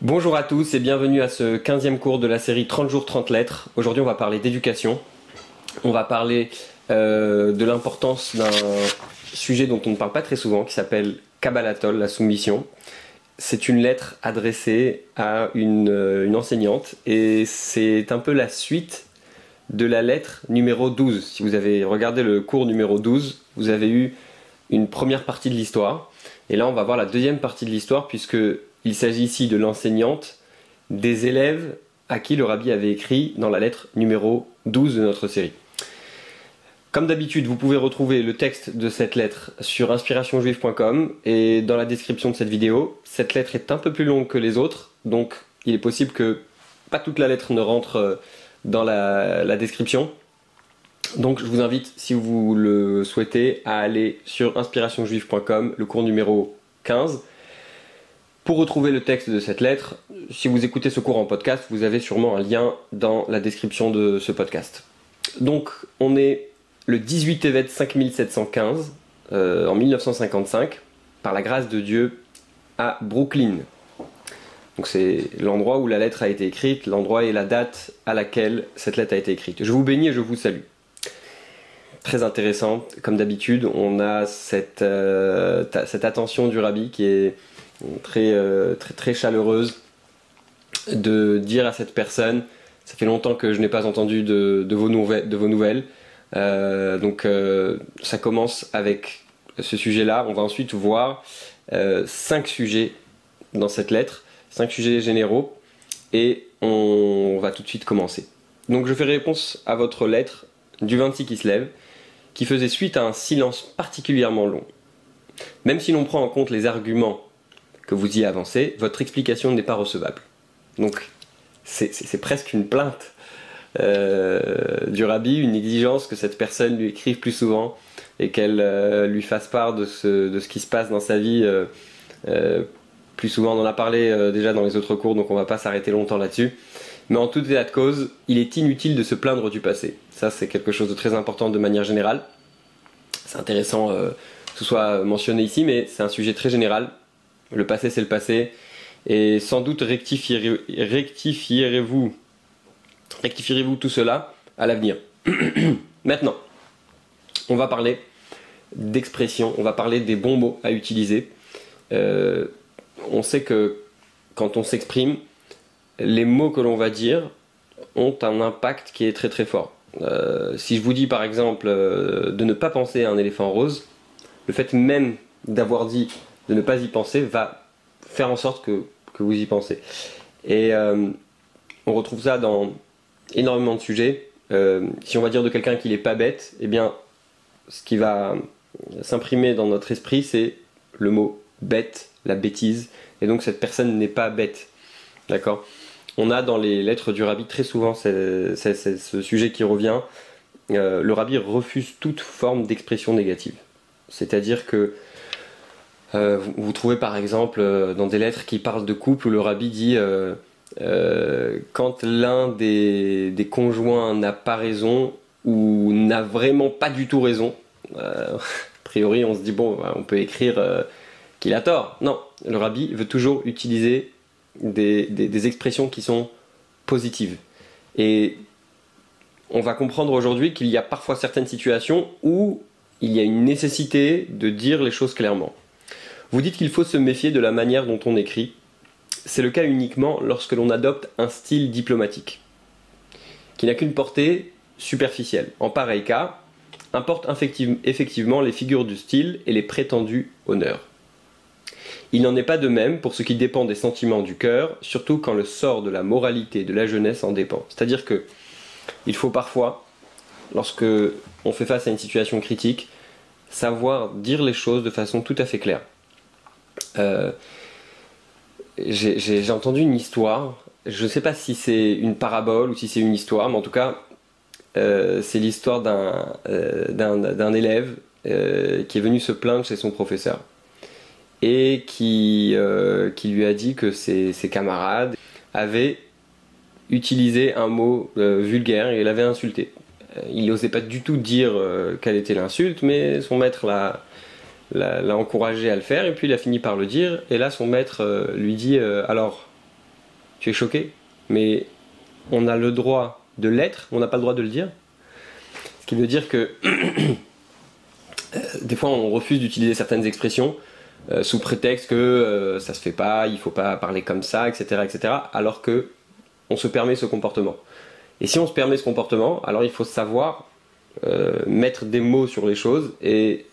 Bonjour à tous et bienvenue à ce 15e cours de la série 30 jours 30 lettres. Aujourd'hui on va parler d'éducation. On va parler de l'importance d'un sujet dont on ne parle pas très souvent qui s'appelle Kabbalatol, la soumission. C'est une lettre adressée à une enseignante et c'est un peu la suite de la lettre numéro 12. Si vous avez regardé le cours numéro 12, vous avez eu une première partie de l'histoire. Et là on va voir la deuxième partie de l'histoire puisque il s'agit ici de l'enseignante des élèves à qui le rabbi avait écrit dans la lettre numéro 12 de notre série. Comme d'habitude, vous pouvez retrouver le texte de cette lettre sur inspirationjuive.com et dans la description de cette vidéo. Cette lettre est un peu plus longue que les autres, donc il est possible que pas toute la lettre ne rentre dans la description. Donc je vous invite, si vous le souhaitez, à aller sur inspirationjuive.com, le cours numéro 15. Pour retrouver le texte de cette lettre, si vous écoutez ce cours en podcast, vous avez sûrement un lien dans la description de ce podcast. Donc, on est le 18 Tevet 5715, en 1955, par la grâce de Dieu, à Brooklyn. Donc c'est l'endroit où la lettre a été écrite, l'endroit et la date à laquelle cette lettre a été écrite. Je vous bénis et je vous salue. Très intéressant, comme d'habitude, on a cette attention du rabbi qui est très chaleureuse de dire à cette personne, ça fait longtemps que je n'ai pas entendu de vos nouvelles, donc ça commence avec ce sujet-là. On va ensuite voir 5 sujets dans cette lettre, 5 sujets généraux, et on va tout de suite commencer. Donc je fais réponse à votre lettre du 26 qui se lève, qui faisait suite à un silence particulièrement long. Même si l'on prend en compte les arguments que vous y avancez, votre explication n'est pas recevable. Donc c'est presque une plainte du rabbi, une exigence que cette personne lui écrive plus souvent et qu'elle lui fasse part de ce qui se passe dans sa vie plus souvent. On en a parlé déjà dans les autres cours, donc on ne va pas s'arrêter longtemps là-dessus. Mais en tout état de cause, il est inutile de se plaindre du passé. Ça, c'est quelque chose de très important de manière générale. C'est intéressant que ce soit mentionné ici, mais c'est un sujet très général. Le passé, c'est le passé. Et sans doute rectifierez-vous tout cela à l'avenir. Maintenant, on va parler d'expression, on va parler des bons mots à utiliser. On sait que quand on s'exprime, les mots que l'on va dire ont un impact qui est très très fort. Si je vous dis par exemple de ne pas penser à un éléphant rose, le fait même d'avoir dit de ne pas y penser va faire en sorte que vous y pensez. Et on retrouve ça dans énormément de sujets. Si on va dire de quelqu'un qu'il n'est pas bête, eh bien, ce qui va s'imprimer dans notre esprit, c'est le mot bête, la bêtise. Et donc cette personne n'est pas bête. D'accord ? On a dans les lettres du rabbi très souvent ce sujet qui revient. Le rabbi refuse toute forme d'expression négative. C'est-à-dire que vous trouvez par exemple dans des lettres qui parlent de couple où le rabbi dit quand l'un des conjoints n'a pas raison ou n'a vraiment pas du tout raison, a priori on se dit bon, on peut écrire qu'il a tort. Non, le rabbi veut toujours utiliser des expressions qui sont positives. Et on va comprendre aujourd'hui qu'il y a parfois certaines situations où il y a une nécessité de dire les choses clairement. Vous dites qu'il faut se méfier de la manière dont on écrit. C'est le cas uniquement lorsque l'on adopte un style diplomatique, qui n'a qu'une portée superficielle. En pareil cas, importent effectivement les figures du style et les prétendus honneurs. Il n'en est pas de même pour ce qui dépend des sentiments du cœur, surtout quand le sort de la moralité de la jeunesse en dépend. C'est-à-dire que il faut parfois, lorsque on fait face à une situation critique, savoir dire les choses de façon tout à fait claire. J'ai entendu une histoire, je ne sais pas si c'est une parabole ou si c'est une histoire, mais en tout cas c'est l'histoire d'un élève qui est venu se plaindre chez son professeur et qui lui a dit que ses camarades avaient utilisé un mot vulgaire et l'avaient insulté. Il n'osait pas du tout dire quelle était l'insulte, mais son maître l'a encouragé à le faire, et puis il a fini par le dire, et là son maître lui dit alors, tu es choqué, mais on a le droit de l'être, on n'a pas le droit de le dire. Ce qui veut dire que des fois on refuse d'utiliser certaines expressions sous prétexte que ça se fait pas, il faut pas parler comme ça, etc., etc., alors que on se permet ce comportement. Et si on se permet ce comportement, alors il faut savoir mettre des mots sur les choses, et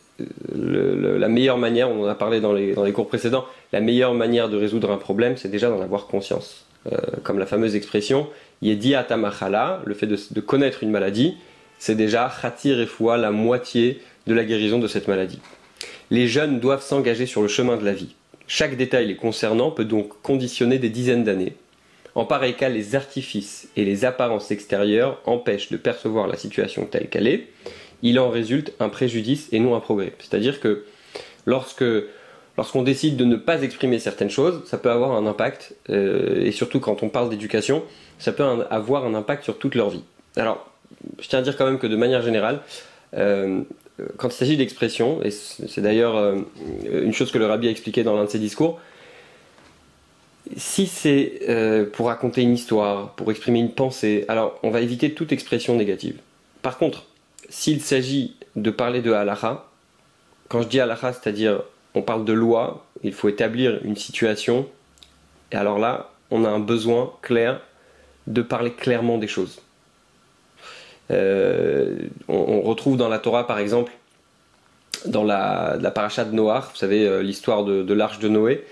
la meilleure manière, on en a parlé dans les cours précédents, la meilleure manière de résoudre un problème, c'est déjà d'en avoir conscience. Comme la fameuse expression Yediata Machala, le fait de connaître une maladie, c'est déjà Khati Refoua, la moitié de la guérison de cette maladie. Les jeunes doivent s'engager sur le chemin de la vie. Chaque détail les concernant peut donc conditionner des dizaines d'années. En pareil cas, les artifices et les apparences extérieures empêchent de percevoir la situation telle qu'elle est. Il en résulte un préjudice et non un progrès. C'est-à-dire que lorsqu'on décide de ne pas exprimer certaines choses, ça peut avoir un impact, et surtout quand on parle d'éducation, ça peut avoir un impact sur toute leur vie. Alors, je tiens à dire quand même que de manière générale, quand il s'agit d'expression, et c'est d'ailleurs une chose que le rabbi a expliqué dans l'un de ses discours, si c'est pour raconter une histoire, pour exprimer une pensée, alors on va éviter toute expression négative. Par contre, s'il s'agit de parler de halakha, quand je dis halakha, c'est-à-dire on parle de loi, il faut établir une situation, et alors là, on a un besoin clair de parler clairement des choses. On retrouve dans la Torah, par exemple, dans la paracha de Noach, vous savez, l'histoire de l'arche de Noé,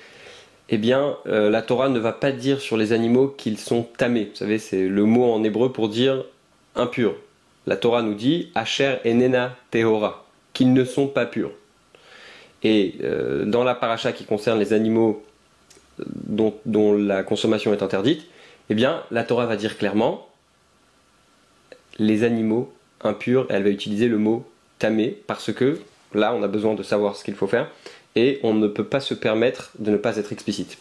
eh bien, la Torah ne va pas dire sur les animaux qu'ils sont tamés. Vous savez, c'est le mot en hébreu pour dire impur. La Torah nous dit Asher enena tehora, qu'ils ne sont pas purs. Et dans la paracha qui concerne les animaux dont la consommation est interdite, eh bien, la Torah va dire clairement les animaux impurs, et elle va utiliser le mot tamé, parce que là, on a besoin de savoir ce qu'il faut faire, et on ne peut pas se permettre de ne pas être explicite.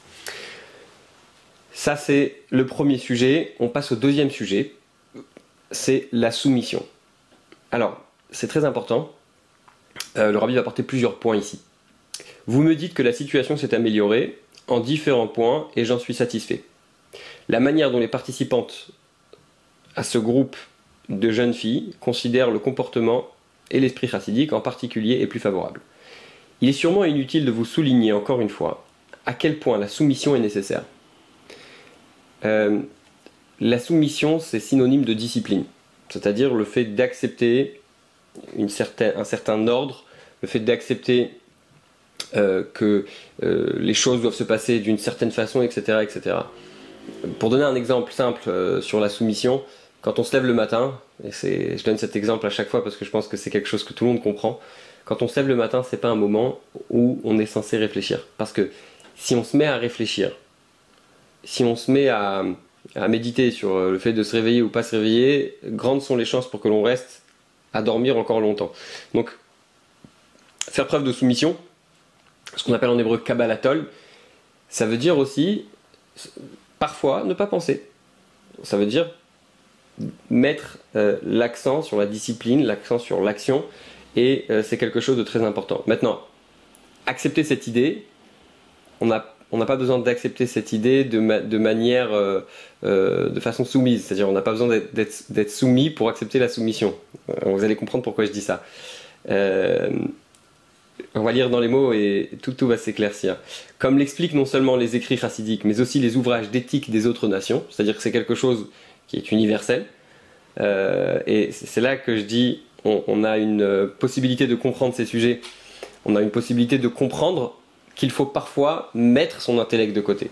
Ça, c'est le premier sujet. On passe au deuxième sujet, c'est la soumission. Alors, c'est très important. Le rabbi va apporter plusieurs points ici. Vous me dites que la situation s'est améliorée en différents points, et j'en suis satisfait. La manière dont les participantes à ce groupe de jeunes filles considèrent le comportement et l'esprit chassidique en particulier est plus favorable. Il est sûrement inutile de vous souligner encore une fois à quel point la soumission est nécessaire. La soumission, c'est synonyme de discipline, c'est-à-dire le fait d'accepter un certain ordre, le fait d'accepter que les choses doivent se passer d'une certaine façon, etc., etc. Pour donner un exemple simple sur la soumission, quand on se lève le matin, et je donne cet exemple à chaque fois parce que je pense que c'est quelque chose que tout le monde comprend, quand on se lève le matin, c'est pas un moment où on est censé réfléchir. Parce que si on se met à réfléchir, si on se met à méditer sur le fait de se réveiller ou pas se réveiller, grandes sont les chances pour que l'on reste à dormir encore longtemps. Donc, faire preuve de soumission, ce qu'on appelle en hébreu kabbalatol, ça veut dire aussi, parfois, ne pas penser. Ça veut dire mettre l'accent sur la discipline, l'accent sur l'action, et c'est quelque chose de très important. Maintenant, accepter cette idée, on n'a pas besoin d'accepter cette idée de manière, de façon soumise, c'est-à-dire on n'a pas besoin d'être soumis pour accepter la soumission. Vous allez comprendre pourquoi je dis ça. On va lire dans les mots et tout va s'éclaircir. Comme l'expliquent non seulement les écrits chassidiques, mais aussi les ouvrages d'éthique des autres nations, c'est-à-dire que c'est quelque chose qui est universel. Et c'est là que je dis, on a une possibilité de comprendre ces sujets, on a une possibilité de comprendre qu'il faut parfois mettre son intellect de côté.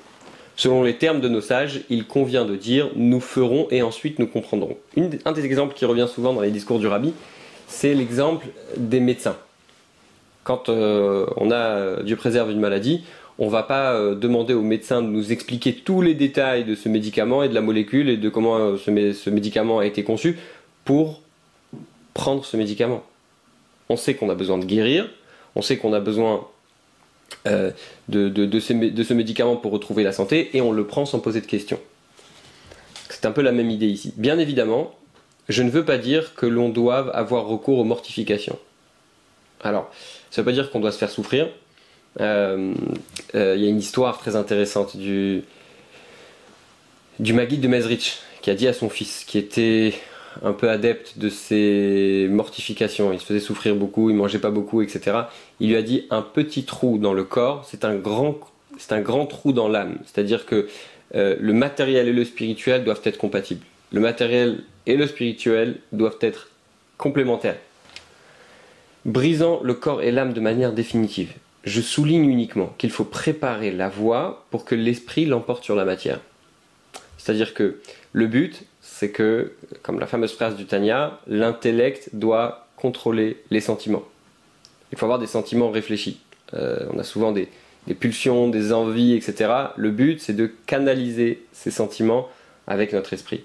Selon les termes de nos sages, il convient de dire « nous ferons et ensuite nous comprendrons ». Un des exemples qui revient souvent dans les discours du rabbi, c'est l'exemple des médecins. Quand on a, Dieu préserve, une maladie, on ne va pas demander au médecin de nous expliquer tous les détails de ce médicament et de la molécule et de comment ce médicament a été conçu pour prendre ce médicament. On sait qu'on a besoin de guérir, on sait qu'on a besoin de ce médicament pour retrouver la santé, et on le prend sans poser de questions. C'est un peu la même idée ici. Bien évidemment, je ne veux pas dire que l'on doive avoir recours aux mortifications. Alors, ça ne veut pas dire qu'on doit se faire souffrir. Il y a une histoire très intéressante du Maguide de Mezrich, qui a dit à son fils, qui était un peu adepte de ses mortifications, il se faisait souffrir beaucoup, il mangeait pas beaucoup, etc. Il lui a dit: un petit trou dans le corps, c'est un grand trou dans l'âme. C'est-à-dire que le matériel et le spirituel doivent être compatibles. Le matériel et le spirituel doivent être complémentaires. Brisant le corps et l'âme de manière définitive. Je souligne uniquement qu'il faut préparer la voie pour que l'esprit l'emporte sur la matière. C'est-à-dire que le but, c'est que, comme la fameuse phrase du Tanya, l'intellect doit contrôler les sentiments. Il faut avoir des sentiments réfléchis. On a souvent des pulsions, des envies, etc. Le but, c'est de canaliser ces sentiments avec notre esprit.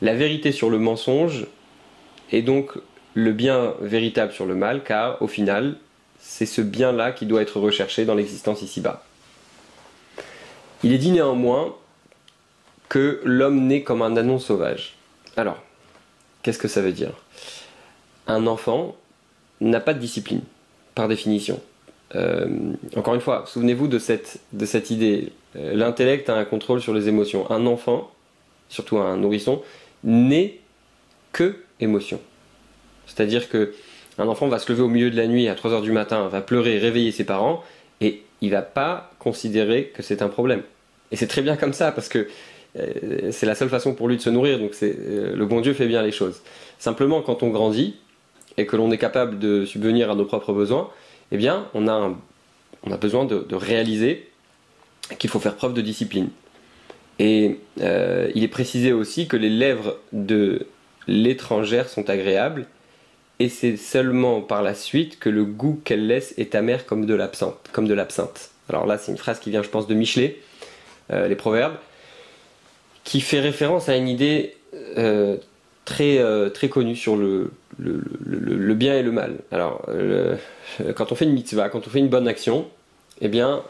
La vérité sur le mensonge est donc le bien véritable sur le mal, car au final, c'est ce bien-là qui doit être recherché dans l'existence ici-bas. Il est dit néanmoins que l'homme naît comme un ânon sauvage. Alors, qu'est-ce que ça veut dire? Un enfant n'a pas de discipline, par définition. Encore une fois, souvenez-vous de cette idée. L'intellect a un contrôle sur les émotions. Un enfant, surtout un nourrisson, n'est que émotion. C'est-à-dire que un enfant va se lever au milieu de la nuit à 3 heures du matin, va pleurer, réveiller ses parents, et il ne va pas considérer que c'est un problème. Et c'est très bien comme ça, parce que c'est la seule façon pour lui de se nourrir, donc le bon Dieu fait bien les choses. Simplement, quand on grandit, et que l'on est capable de subvenir à nos propres besoins, eh bien, on a besoin de réaliser qu'il faut faire preuve de discipline. Et il est précisé aussi que les lèvres de l'étrangère sont agréables, et c'est seulement par la suite que le goût qu'elle laisse est amer comme de l'absinthe. Alors là, c'est une phrase qui vient, je pense, de Michelet, les Proverbes, qui fait référence à une idée très connue sur le bien et le mal. Alors, quand on fait une mitzvah, quand on fait une bonne action, eh bien,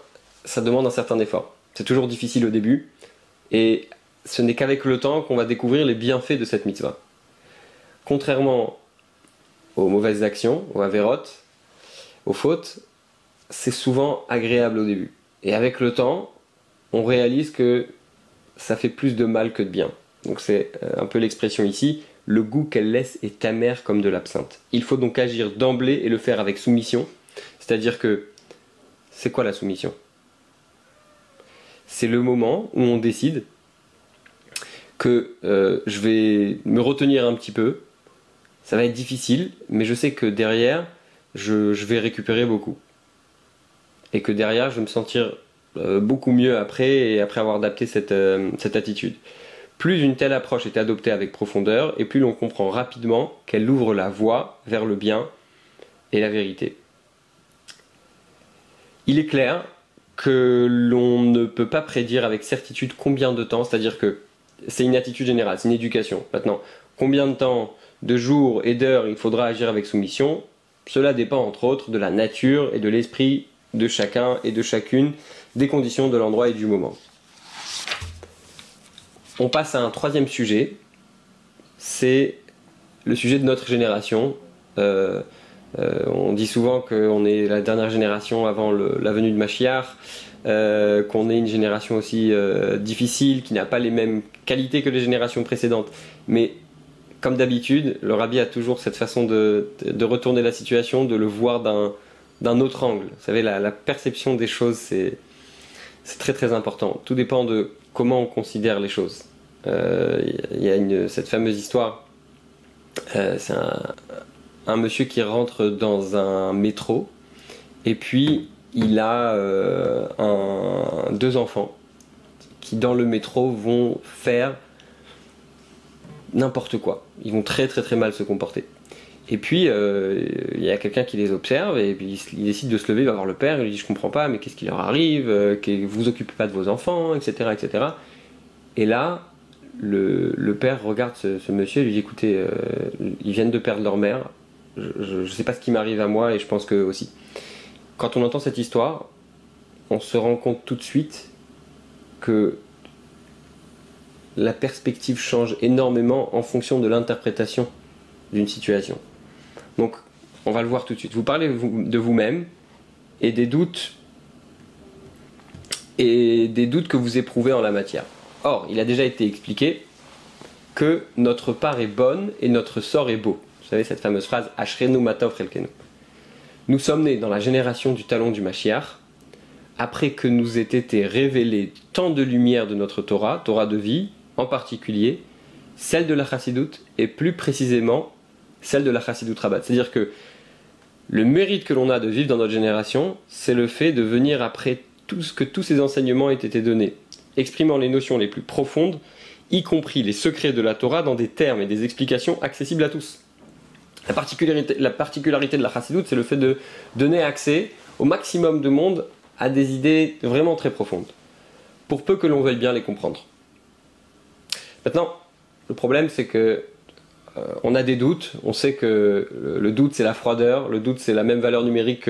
ça demande un certain effort. C'est toujours difficile au début, et ce n'est qu'avec le temps qu'on va découvrir les bienfaits de cette mitzvah. Contrairement aux mauvaises actions, aux avérotes, aux fautes, c'est souvent agréable au début. Et avec le temps, on réalise que ça fait plus de mal que de bien. Donc c'est un peu l'expression ici, le goût qu'elle laisse est amer comme de l'absinthe. Il faut donc agir d'emblée et le faire avec soumission. C'est-à-dire que, c'est quoi la soumission? C'est le moment où on décide que je vais me retenir un petit peu. Ça va être difficile, mais je sais que derrière, je vais récupérer beaucoup. Et que derrière, je vais me sentir beaucoup mieux après, et après avoir adapté cette attitude. Plus une telle approche est adoptée avec profondeur, et plus l'on comprend rapidement qu'elle ouvre la voie vers le bien et la vérité. Il est clair que l'on ne peut pas prédire avec certitude combien de temps, c'est-à-dire que c'est une attitude générale, c'est une éducation. Maintenant, combien de temps, de jours et d'heures il faudra agir avec soumission, cela dépend entre autres de la nature et de l'esprit de chacun et de chacune, des conditions de l'endroit et du moment. On passe à un troisième sujet, c'est le sujet de notre génération. On dit souvent qu'on est la dernière génération avant la venue de Mashiach, qu'on est une génération aussi difficile, qui n'a pas les mêmes qualités que les générations précédentes. Mais comme d'habitude, le rabbi a toujours cette façon de retourner la situation, de le voir d'un autre angle. Vous savez, la perception des choses, c'est très très important. Tout dépend de comment on considère les choses. Il y a cette fameuse histoire, c'est un monsieur qui rentre dans un métro, et puis il a deux enfants qui dans le métro vont faire n'importe quoi. Ils vont très très très mal se comporter. Et puis il y a quelqu'un qui les observe, et puis il décide de se lever, il va voir le père, il lui dit: je comprends pas, mais qu'est-ce qui leur arrive, vous vous occupez pas de vos enfants, etc. etc. Et là, le père regarde ce monsieur et lui dit: écoutez, ils viennent de perdre leur mère, je sais pas ce qui m'arrive à moi, et je pense qu'eux aussi. Quand on entend cette histoire, on se rend compte tout de suite que la perspective change énormément en fonction de l'interprétation d'une situation. Donc, on va le voir tout de suite. Vous parlez de vous-même et des doutes que vous éprouvez en la matière. Or, il a déjà été expliqué que notre part est bonne et notre sort est beau. Vous savez cette fameuse phrase « Ashrenu matov chelkenu ». Nous sommes nés dans la génération du talon du Mashiach, après que nous ait été révélé tant de lumière de notre Torah, Torah de vie, en particulier, celle de la Chassidoute, et plus précisément, celle de la Chassidoute Rabat. C'est-à-dire que le mérite que l'on a de vivre dans notre génération, c'est le fait de venir après tout ce que tous ces enseignements aient été donnés, exprimant les notions les plus profondes, y compris les secrets de la Torah, dans des termes et des explications accessibles à tous. La particularité de la Chassidoute, c'est le fait de donner accès au maximum de monde à des idées vraiment très profondes, pour peu que l'on veuille bien les comprendre. Maintenant, le problème c'est que on a des doutes, on sait que le doute c'est la froideur, le doute c'est la même valeur numérique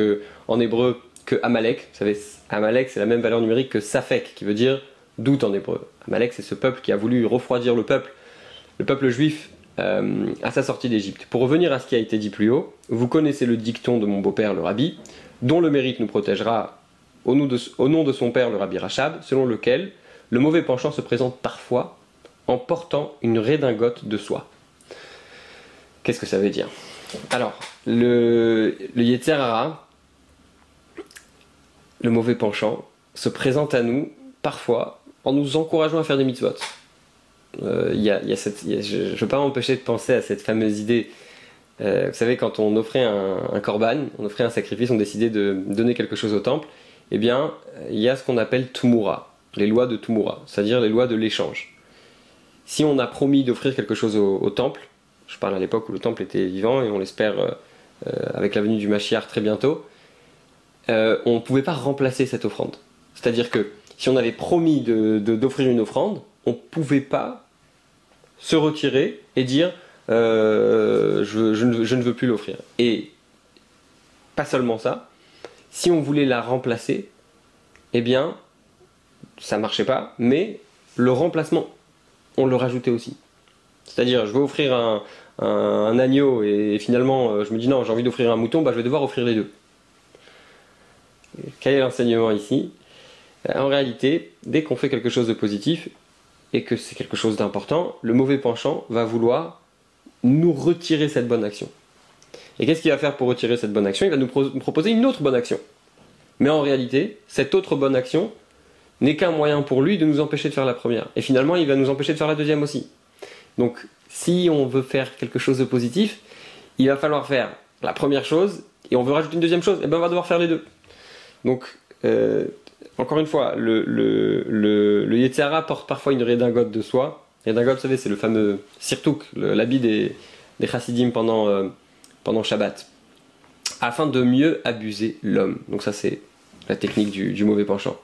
en hébreu que Amalek. Vous savez, Amalek c'est la même valeur numérique que Safek, qui veut dire doute en hébreu. Amalek c'est ce peuple qui a voulu refroidir le peuple juif à sa sortie d'Égypte. Pour revenir à ce qui a été dit plus haut, vous connaissez le dicton de mon beau-père le rabbi, dont le mérite nous protégera au nom de son père le rabbi Rachab, selon lequel le mauvais penchant se présente parfois en portant une redingote de soie. Qu'est-ce que ça veut dire? Alors, le Yetzer Hara, le mauvais penchant, se présente à nous parfois en nous encourageant à faire des mitzvot. Je ne peux pas m'empêcher de penser à cette fameuse idée. Vous savez, quand on offrait un korban, on offrait un sacrifice, on décidait de donner quelque chose au temple, eh bien, il y a ce qu'on appelle Tumura, les lois de Tumura, c'est-à-dire les lois de l'échange. Si on a promis d'offrir quelque chose au temple, je parle à l'époque où le temple était vivant et on l'espère avec la venue du Mashiach très bientôt, on ne pouvait pas remplacer cette offrande. C'est-à-dire que si on avait promis d'offrir une offrande, on ne pouvait pas se retirer et dire je ne veux plus l'offrir. Et pas seulement ça, si on voulait la remplacer, eh bien, ça ne marchait pas, mais le remplacement, on le rajoutait aussi. C'est-à-dire, je veux offrir un agneau et finalement, je me dis non, j'ai envie d'offrir un mouton, bah, je vais devoir offrir les deux. Quel est l'enseignement ici? En réalité, dès qu'on fait quelque chose de positif et que c'est quelque chose d'important, le mauvais penchant va vouloir nous retirer cette bonne action. Et qu'est-ce qu'il va faire pour retirer cette bonne action? Il va nous proposer une autre bonne action. Mais en réalité, cette autre bonne action n'est qu'un moyen pour lui de nous empêcher de faire la première. Et finalement, il va nous empêcher de faire la deuxième aussi. Donc, si on veut faire quelque chose de positif, il va falloir faire la première chose, et on veut rajouter une deuxième chose, et bien on va devoir faire les deux. Donc, encore une fois, le Yetzer Hara porte parfois une redingote de soie. Redingote, vous savez, c'est le fameux sirtouk, l'habit des chassidim pendant Shabbat, afin de mieux abuser l'homme. Donc ça, c'est la technique du mauvais penchant.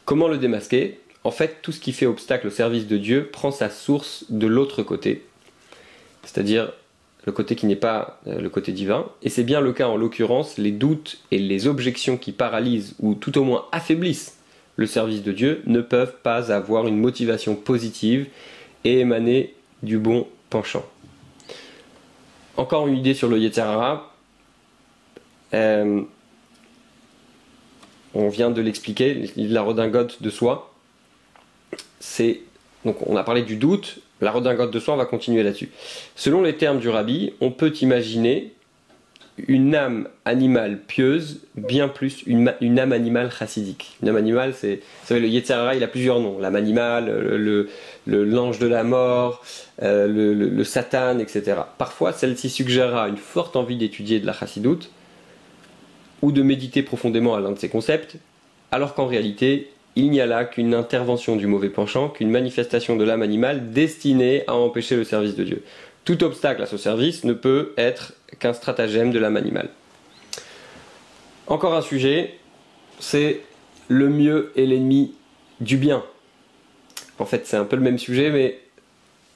Comment le démasquer? En fait, tout ce qui fait obstacle au service de Dieu prend sa source de l'autre côté, c'est-à-dire le côté qui n'est pas le côté divin, et c'est bien le cas en l'occurrence, les doutes et les objections qui paralysent ou tout au moins affaiblissent le service de Dieu ne peuvent pas avoir une motivation positive et émaner du bon penchant. Encore une idée sur le Yetzer Hara, on vient de l'expliquer, la redingote de soie. Donc on a parlé du doute, la redingote de soie, on va continuer là-dessus. Selon les termes du rabbi, on peut imaginer une âme animale pieuse, bien plus une âme animale chassidique. Une âme animale, c'est, vous savez, le Yetzer Hara, il a plusieurs noms. L'âme animale, l'ange de la mort, le Satan, etc. Parfois, celle-ci suggérera une forte envie d'étudier de la chassidoute ou de méditer profondément à l'un de ces concepts, alors qu'en réalité, il n'y a là qu'une intervention du mauvais penchant, qu'une manifestation de l'âme animale destinée à empêcher le service de Dieu. Tout obstacle à ce service ne peut être qu'un stratagème de l'âme animale. Encore un sujet, c'est le mieux est l'ennemi du bien. En fait, c'est un peu le même sujet, mais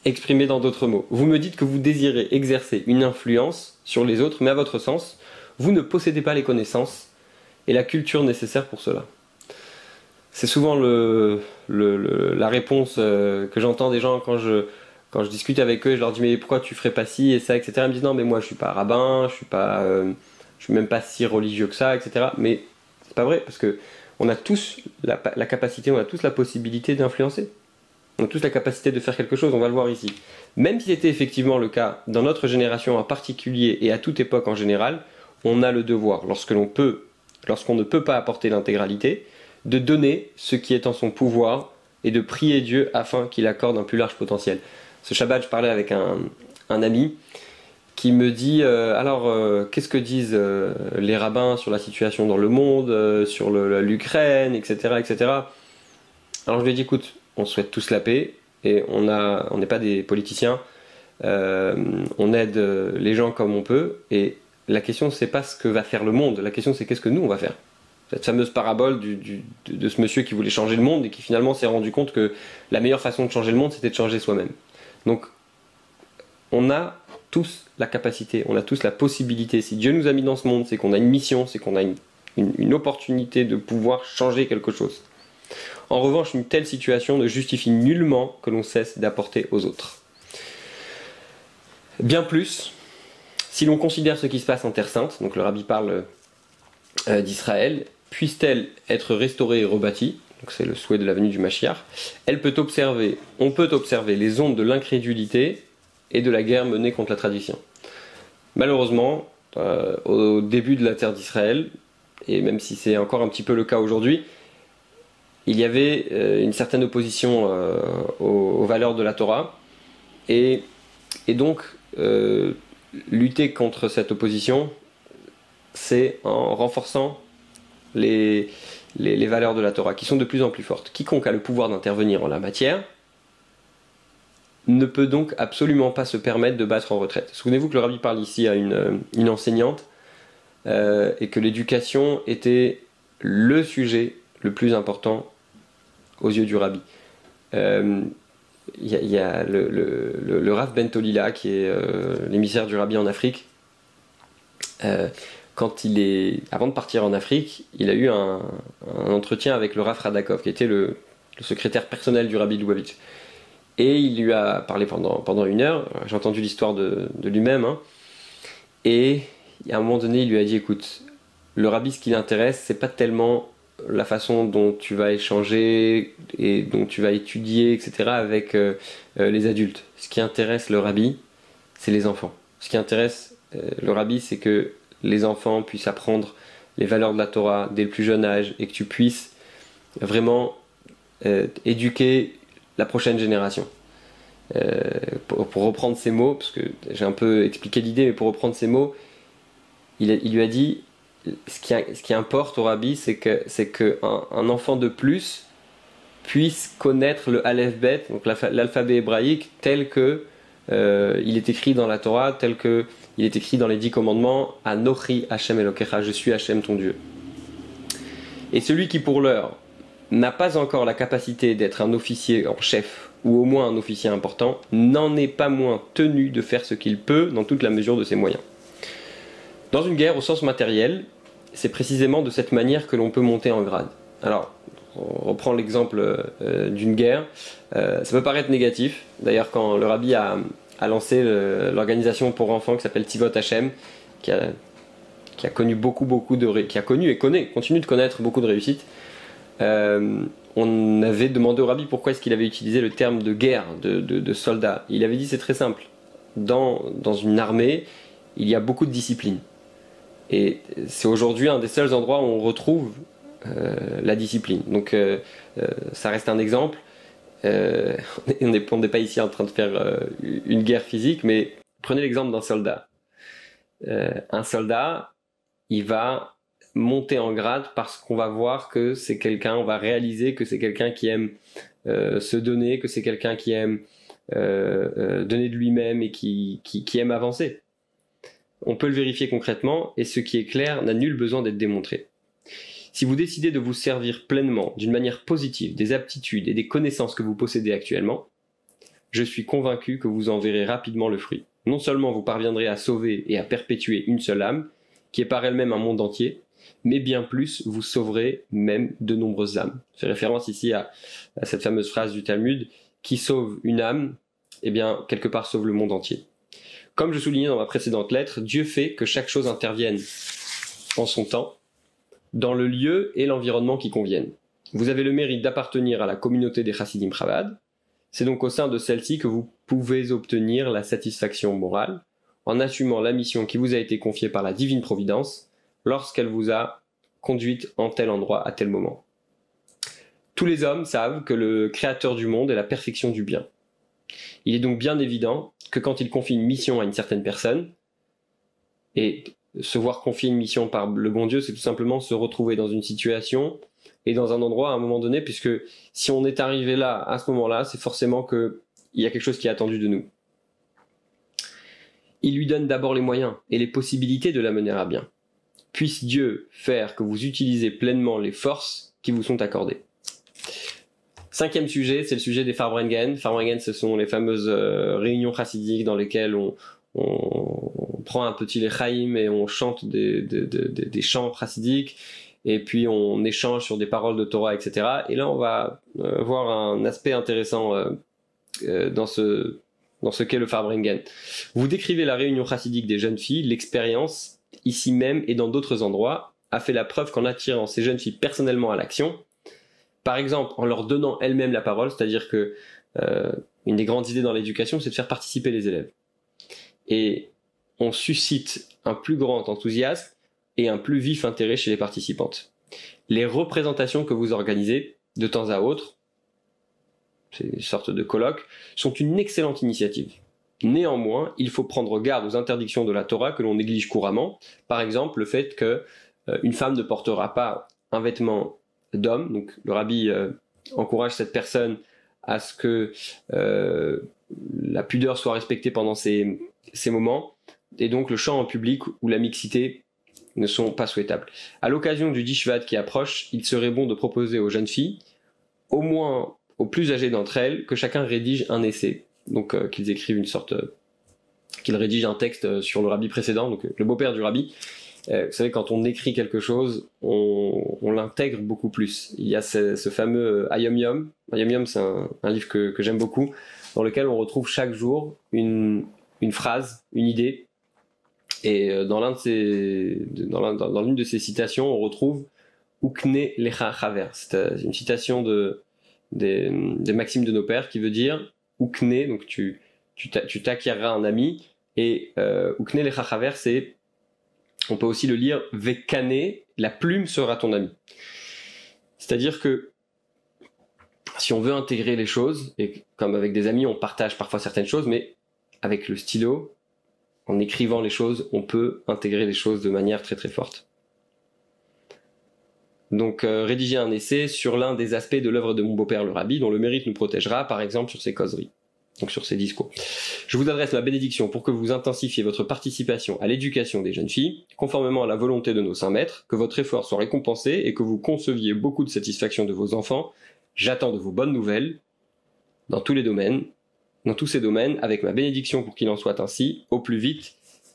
exprimé dans d'autres mots. Vous me dites que vous désirez exercer une influence sur les autres, mais à votre sens, vous ne possédez pas les connaissances et la culture nécessaires pour cela. C'est souvent la réponse que j'entends des gens quand je discute avec eux, je leur dis mais pourquoi tu ferais pas ci et ça, etc. Ils me disent non mais moi je suis pas rabbin, je suis même pas si religieux que ça, etc. Mais c'est pas vrai parce que on a tous la capacité, on a tous la possibilité d'influencer. On a tous la capacité de faire quelque chose, on va le voir ici. Même si c'était effectivement le cas dans notre génération en particulier et à toute époque en général, on a le devoir, lorsqu'on ne peut pas apporter l'intégralité, de donner ce qui est en son pouvoir et de prier Dieu afin qu'il accorde un plus large potentiel. Ce Shabbat, je parlais avec un ami qui me dit qu'est-ce que disent les rabbins sur la situation dans le monde, sur l'Ukraine, etc., etc. Alors je lui ai dit, écoute, on souhaite tous la paix et on n'est pas des politiciens, on aide les gens comme on peut, et la question c'est pas ce que va faire le monde, la question c'est qu'est-ce que nous on va faire. Cette fameuse parabole de ce monsieur qui voulait changer le monde et qui finalement s'est rendu compte que la meilleure façon de changer le monde c'était de changer soi-même. Donc on a tous la capacité, on a tous la possibilité, si Dieu nous a mis dans ce monde, c'est qu'on a une mission, c'est qu'on a une opportunité de pouvoir changer quelque chose. En revanche, une telle situation ne justifie nullement que l'on cesse d'apporter aux autres. Bien plus, si l'on considère ce qui se passe en Terre Sainte, donc le Rabbi parle d'Israël, puisse-t-elle être restaurée et rebâtie, donc c'est le souhait de la venue du Mashiach, on peut observer les ondes de l'incrédulité et de la guerre menée contre la tradition. Malheureusement, au début de la terre d'Israël, et même si c'est encore un petit peu le cas aujourd'hui, il y avait une certaine opposition aux valeurs de la Torah, et donc lutter contre cette opposition, c'est en renforçant les valeurs de la Torah, qui sont de plus en plus fortes. Quiconque a le pouvoir d'intervenir en la matière ne peut donc absolument pas se permettre de battre en retraite. Souvenez-vous que le Rabbi parle ici à une enseignante, et que l'éducation était le sujet le plus important aux yeux du Rabbi. Il y a le Rav Ben Tolila, qui est l'émissaire du Rabbi en Afrique. Avant de partir en Afrique, il a eu un entretien avec le Rav Radakov, qui était le secrétaire personnel du Rabbi Lubavitch. Et il lui a parlé pendant 1 heure, j'ai entendu l'histoire de lui-même, hein. Et à un moment donné, il lui a dit, écoute, le Rabbi, ce qui l'intéresse, c'est pas tellement la façon dont tu vas échanger et dont tu vas étudier, etc. avec les adultes. Ce qui intéresse le Rabbi, c'est les enfants. Ce qui intéresse le Rabbi, c'est que les enfants puissent apprendre les valeurs de la Torah dès le plus jeune âge et que tu puisses vraiment éduquer la prochaine génération. Pour reprendre ces mots, parce que j'ai un peu expliqué l'idée, mais pour reprendre ces mots, il lui a dit, ce qui importe au Rabbi, c'est que un enfant de plus puisse connaître le Aleph Bet, donc l'alphabet hébraïque, tel que il est écrit dans la Torah, tel que il est écrit dans les 10 commandements, Anochi Hashem Elokecha, je suis Hashem ton Dieu. Et celui qui pour l'heure n'a pas encore la capacité d'être un officier en chef, ou au moins un officier important, n'en est pas moins tenu de faire ce qu'il peut dans toute la mesure de ses moyens. Dans une guerre au sens matériel, c'est précisément de cette manière que l'on peut monter en grade. Alors, on reprend l'exemple d'une guerre, ça peut paraître négatif. D'ailleurs, quand le Rabbi a lancé l'organisation pour enfants qui s'appelle Tivot Hashem, qui a connu qui a connu et continue de connaître beaucoup de réussites, on avait demandé au Rabbi pourquoi est-ce qu'il avait utilisé le terme de guerre, de soldats. Il avait dit c'est très simple. Dans une armée, il y a beaucoup de discipline. Et c'est aujourd'hui un des seuls endroits où on retrouve la discipline. Donc ça reste un exemple. On n'est pas ici en train de faire une guerre physique, mais prenez l'exemple d'un soldat. Un soldat, il va monter en grade parce qu'on va voir que c'est quelqu'un, on va réaliser que c'est quelqu'un qui aime se donner, que c'est quelqu'un qui aime donner de lui-même et qui aime avancer. On peut le vérifier concrètement et ce qui est clair n'a nul besoin d'être démontré. Si vous décidez de vous servir pleinement, d'une manière positive, des aptitudes et des connaissances que vous possédez actuellement, je suis convaincu que vous en verrez rapidement le fruit. Non seulement vous parviendrez à sauver et à perpétuer une seule âme, qui est par elle-même un monde entier, mais bien plus, vous sauverez même de nombreuses âmes. Je fais référence ici à cette fameuse phrase du Talmud, qui sauve une âme, eh bien, quelque part sauve le monde entier. Comme je soulignais dans ma précédente lettre, Dieu fait que chaque chose intervienne en son temps, dans le lieu et l'environnement qui conviennent. Vous avez le mérite d'appartenir à la communauté des Chassidim Chabad. C'est donc au sein de celle-ci que vous pouvez obtenir la satisfaction morale, en assumant la mission qui vous a été confiée par la divine providence, lorsqu'elle vous a conduite en tel endroit à tel moment. Tous les hommes savent que le créateur du monde est la perfection du bien. Il est donc bien évident que quand il confie une mission à une certaine personne, et se voir confier une mission par le bon Dieu, c'est tout simplement se retrouver dans une situation et dans un endroit à un moment donné, puisque si on est arrivé là, à ce moment-là, c'est forcément qu'il y a quelque chose qui est attendu de nous. Il lui donne d'abord les moyens et les possibilités de la mener à bien. Puisse Dieu faire que vous utilisez pleinement les forces qui vous sont accordées. 5e sujet, c'est le sujet des Farbrengen. Farbrengen, ce sont les fameuses réunions chassidiques dans lesquelles on prend un petit lechaïm et on chante des chants chassidiques, et puis on échange sur des paroles de Torah, etc. Et là, on va voir un aspect intéressant dans ce qu'est le Farbrengen. Vous décrivez la réunion chassidique des jeunes filles, l'expérience, ici même et dans d'autres endroits, a fait la preuve qu'en attirant ces jeunes filles personnellement à l'action, par exemple en leur donnant elles-mêmes la parole, c'est-à-dire que une des grandes idées dans l'éducation, c'est de faire participer les élèves. Et on suscite un plus grand enthousiasme et un plus vif intérêt chez les participantes. Les représentations que vous organisez de temps à autre, c'est une sorte de colloque, sont une excellente initiative. Néanmoins, il faut prendre garde aux interdictions de la Torah que l'on néglige couramment. Par exemple, le fait que une femme ne portera pas un vêtement d'homme. Donc le rabbi encourage cette personne à ce que la pudeur soit respectée pendant ces moments, et donc le chant en public ou la mixité ne sont pas souhaitables. À l'occasion du Dishvat qui approche, il serait bon de proposer aux jeunes filles, au moins aux plus âgées d'entre elles, que chacun rédige un essai. Donc qu'ils écrivent qu'ils rédigent un texte sur le rabbi précédent, donc le beau-père du rabbi. Vous savez, quand on écrit quelque chose, on l'intègre beaucoup plus. Il y a ce fameux Hayom Yom. Hayom Yom, c'est un livre que j'aime beaucoup, dans lequel on retrouve chaque jour une phrase, une idée. Et dans l'une de ces citations, on retrouve Ukne lecha chaver. C'est une citation des maximes de nos pères qui veut dire Ukne, donc tu t'acquerras un ami. Et Ukne lecha chaver, on peut aussi le lire Vekane, la plume sera ton ami. C'est-à-dire que si on veut intégrer les choses, et comme avec des amis, on partage parfois certaines choses, mais avec le stylo, en écrivant les choses, on peut intégrer les choses de manière très très forte. Donc rédiger un essai sur l'un des aspects de l'œuvre de mon beau-père le rabbi, dont le mérite nous protégera, par exemple sur ses causeries, donc sur ses discours. Je vous adresse ma bénédiction pour que vous intensifiez votre participation à l'éducation des jeunes filles, conformément à la volonté de nos saints maîtres, que votre effort soit récompensé et que vous conceviez beaucoup de satisfaction de vos enfants. J'attends de vos bonnes nouvelles dans tous ces domaines, avec ma bénédiction pour qu'il en soit ainsi, au plus vite,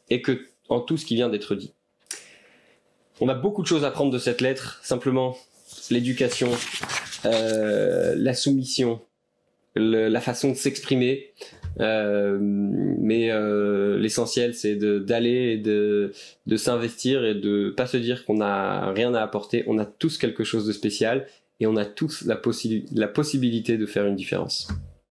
et que en tout ce qui vient d'être dit. On a beaucoup de choses à prendre de cette lettre, simplement l'éducation, la soumission, la façon de s'exprimer, mais l'essentiel c'est d'aller et de s'investir et de pas se dire qu'on n'a rien à apporter. On a tous quelque chose de spécial et on a tous la possibilité de faire une différence.